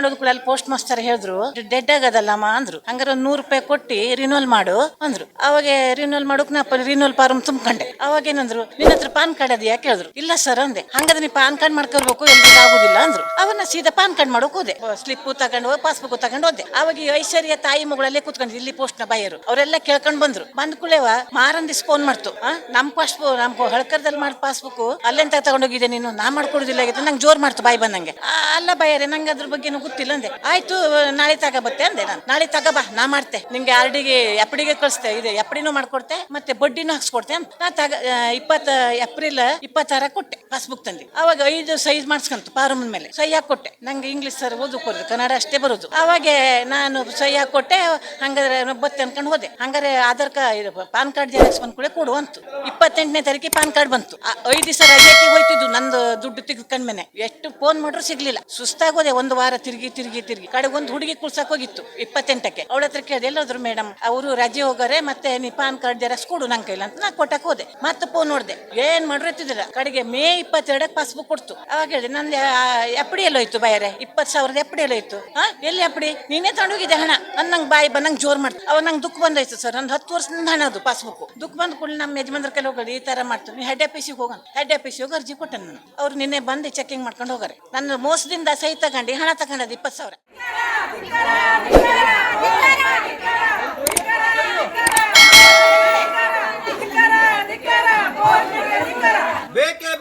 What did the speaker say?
ತಗೊಂಡೋದ್ ಕೂಡ ಅಲ್ಲಿ post master ಹೇಳಿದ್ರು ಡೆಡ್ ಆಗದಲ್ಲಮ್ಮ ಅಂದ್ರು. ಹಂಗಾರೆ ಒಂದ್ 100 ರೂಪಾಯಿ ಕೊಟ್ಟಿ ರಿನ್ಯೂವಲ್ ಮಾಡು ಅಂದ್ರು. ಅವಾಗ ರಿನ್ಯೂವಲ್ ಮಾಡೋಕ್ ನಾ ರಿನ್ಯೂವಲ್ ಫಾರ್ಮ್ ತುಂಬ್ಕೊಂಡೆ. ಅವಾಗ ಏನಂದ್ರು, ನಿನ್ನ ಹತ್ರ ಪಾನ್ ಕಾರ್ಡ್ ಅದ್ ಯಾಕೆ ಹೇಳಿದ್ರು. ಇಲ್ಲ ಸರ್ ಅಂದೆ. ಹಂಗಾದ್ರೆ ನೀ ಪಾನ್ ಕಾರ್ಡ್ ಮಾಡ್ಕೊಳ್ಬೇಕು, ಎಲ್ರಿಗೂ ಆಗುದಿಲ್ಲ ಅಂದ್ರು. ಅವನ್ನ ಸೀದಾ ಪಾನ್ ಕಾರ್ಡ್ ಮಾಡೋಕ್ ಹೋದೆ. ಸ್ಲಿಪ್ ತಗೊಂಡು ಪಾಸ್ಬುಕ್ ತಗೊಂಡು ಹೋದೆ. ಅವಾಗ ಈ ಐಶ್ವರ್ಯ ತಾಯಿ ಮಗಳಲ್ಲೇ ಕೂತ್ಕೊಂಡು ಇಲ್ಲಿ ಪೋಸ್ಟ್ ನ ಬೈಯರು ಅವರೆಲ್ಲ ಕೇಳ್ಕೊಂಡ್ ಬಂದ್ರು. ಬಂದ್ ಕೂಡಲೇವ ಮಾರಂದಿಸ್ ಫೋನ್ ಮಾಡ್ತು. ನಮ್ ಪಾಸ್ಬುಕ್ ನಮ್ ಹಳ್ಕರ್ದಲ್ಲಿ ಮಾಡಿ ಪಾಸ್ಬುಕ್ ಅಲ್ಲೆಂತ ತಗೊಂಡೋಗಿದೆ ನೀನು, ನಾ ಮಾಡ್ಕೊಡುದಿಲ್ಲ ಆಗಿತ್ತು. ನಂಗೆ ಜೋರ್ ಮಾಡ್ತು ಬಾಯ್ ಬಂದಂಗೆ. ಅಲ್ಲ ಬೈಯರೆ, ನಂಗೆ ಅದ್ರ ಬಗ್ಗೆ ಗೊತ್ತಿಲ್ಲ ಅಂದೆ. ಆಯ್ತು ನಾಳೆ ತಗೋಬತ್ತೆ ಅಂದೆ. ನಾನು ನಾಳೆ ತಗೋಬಾ, ನಾ ಮಾಡ್ತೆ ನಿಮ್ಗೆ ಆರ್ಡಿಗೆ ಎಪ್ಪಡಿಗೆ ಕಳಿಸ್ತೆ, ಇದೆ ಎಪ್ಪಡಿನೂ ಮಾಡ್ಕೊಡ್ತೆ ಮತ್ತೆ ಬಡ್ಡಿನೂ ಹಾಕ್ಸ್ಕೊಡ್ತೆ ಅಂತ. ನಾ 20 ಏಪ್ರಿಲ್ 26 ಕೊಟ್ಟೆ ಪಾಸ್ಬುಕ್ ತಂದಿ. ಅವಾಗ 5 ಸೈಜ್ ಮಾಡಿಸ್ಕೊಂತು ಫಾರಮ್ ಮೇಲೆ ಸಹಿ ಹಾಕೊಟ್ಟೆ. ನಂಗೆ ಇಂಗ್ಲಿಷ್ ಸರ್ ಓದಕ್ ಬರೋದು, ಕನ್ನಡ ಅಷ್ಟೇ ಬರೋದು. ಅವಾಗ ನಾನು ಸಹಿ ಹಾಕೊಟ್ಟೆ. ಹಂಗಾದ್ರೆ ಬತ್ತೆ ಅನ್ಕೊಂಡು ಹೋದೆ. ಹಂಗಾರೆ Aadhaar card PAN card xerox ಬಂದ್ ಕೂಡ ಕೊಡು ಅಂತು. 28ನೇ ತಾರೀಕಿಗೆ ಪಾನ್ ಕಾರ್ಡ್ ಬಂತು. 5 ದಿವಸ ರಜೆಗೆ ಹೋಯ್ತಿದ್ದು. ನಂದು ದುಡ್ಡು ತೆಗೆದ್ಕೊಂಡ್ಮೇನೆ ಎಷ್ಟು ಫೋನ್ ಮಾಡ್ರು ಸಿಗ್ಲಿಲ್ಲ. ಸುಸ್ತಾಗೋದೆ. 1 ವಾರ ತಿರ್ಗಿ ಕಡೆ ಒಂದು ಹುಡುಗಿ ಕುಳ್ಸಕ್ ಹೋಗಿತ್ತು 28ಕ್ಕೆ. ಅವಳ ಹತ್ರ ಕೇಳಿದೆ, ಎಲ್ಲೋದ್ರು ಮೇಡಮ್, ಅವರು ರಜೆ ಹೋಗಾರೆ, ಮತ್ತೆ ನೀ ಪಾನ್ ಕಾರ್ಡ್ ಜೆರಾಕ್ಸ್ ಕೊಡು ನನ್ ಕೈಲ ಅಂತ. ನಾ ಕೊಟ್ಟಕ್ ಹೋದೆ. ಮತ್ತೆ ಫೋನ್ ನೋಡ್ದೆ, ಏನ್ ಮಾಡ್ರು ಎತ್ತಿದಿಲ್ಲ. ಕಡೆಗೆ ಮೇ 22ಕ್ಕೆ ಪಾಸ್ಬುಕ್ ಕೊಡ್ತು. ಅವಾಗ ಹೇಳಿದೆ, ನಂದು ಎಪ್ಪಡಿ ಎಲ್ಲೋಯ್ತು ಬೈರೆ, 20,000 ಎಪ್ಪಡಿ ಎಲ್ಲೋಯ್ತು. ಎಲ್ಲಿ ಎಪ್ಪಡಿ, ನೀನೇ ತಗೊಂಡೋಗಿದ್ದೆ ಹಣ ಅನ್ನಂಗ್ ಬಾಯಿ ಬಂದಂಗ್ ಜೋರ್ ಮಾಡ್ತು. ಅವಾಗ ನಂಗೆ ದುಃಖ ಬಂದೋಯ್ತು ಸರ್. ನಂದು 10 ವರ್ಷದಿಂದ ಹಣ ಅದು ಪಾಸ್ಬುಕ್. ದುಃಖ ಬಂದ್ ಕೂಡಲೇ ನಮ್ಮ ಯಜಮಾನ್ರ ಕೈಲಿ ಹೋಗೋದು, ಈ ತರ ಮಾಡ್ತಾರೆ, ನೀವು ಹೆಡ್ ಆಫೀಸಿಗೆ ಹೋಗೋಣ. ಹೆಡ್ ಆಫೀಸಿಗೆ ಹೋಗಿ ಅರ್ಜಿ ಕೊಟ್ಟೆ ನಾನು. ಅವ್ರು ನಿನ್ನೆ ಬಂದು ಚೆಕಿಂಗ್ ಮಾಡ್ಕೊಂಡು ಹೋಗಾರೆ. ನನ್ನ ಮೋಸದಿಂದ ಸಹಿ ತಗೊಂಡು ಹಣ ತಗೊಂಡದ್ದು 20,000. ಬೇಕೇ